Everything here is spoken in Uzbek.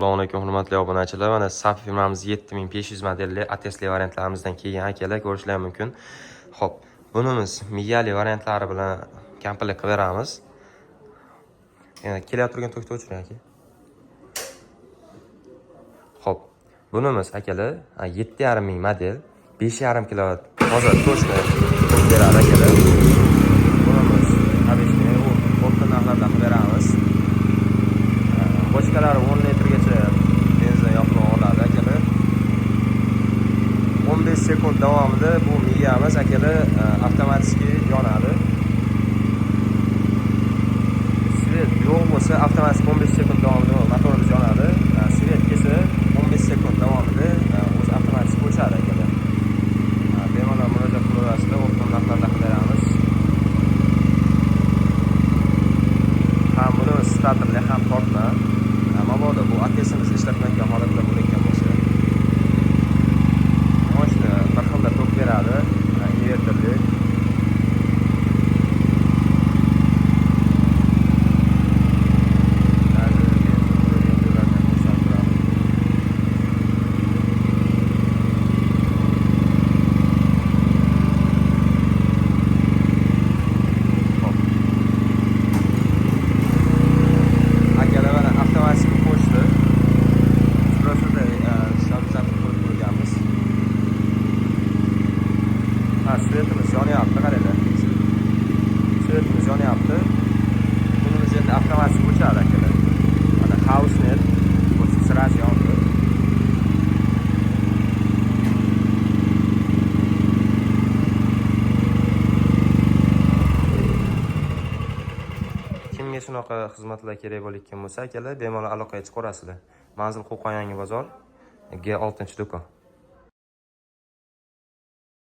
Assalomu alaykum hurmatli obunachilar. Mana SAP firmamiz 7500 modelli Atesli variantlarimizdan kelgan akalar ko'rishlar mumkin. Xo'p, bunimiz miyali variantlari bilan komplet qilib beramiz. Yana kelayotgan to'xta o'chiring aka. Xo'p, bunimiz akalar 7,5 ming model, 5,5 kW hozir to'shni qo'shib beradi akalar. Bunimiz obeshni o'rta narxlarda qilib beramiz. Boshqalari 10 litrgacha benzin yoqib oladi akalar. 15 sekund davomida bu miyamiz akalar avtomatik yonadi. Svet yo'q bo'lsa avtomatik 15 sekund davomida motorimiz yonadi. Svet kelsa 15 sekund davomida o'zi avtomatik o'chadi akalar. Bemalol murojaat qilaverasizlar, o'rta narxlarda qilib beramiz. Ham buni starterli ham tortma. Mabodo bu atesimiz ishlatmagan holatda bo'layotgan bo'lsa, moshina bir xilda tok beradi, invertorli. Svetimiz yonyapti, qaranglar. Svetimiz yonyapti. Bunimiz endi avtomatik o'chadi akalar. Mana house-net o'zi sirasi yondi. Kimga shunaqa xizmatlar kerak bo'layotgan bo'lsa akalar, bemalol aloqaga chiqaverasizlar. Manzil Qo'qon Yangi bozor, G6-do'kon.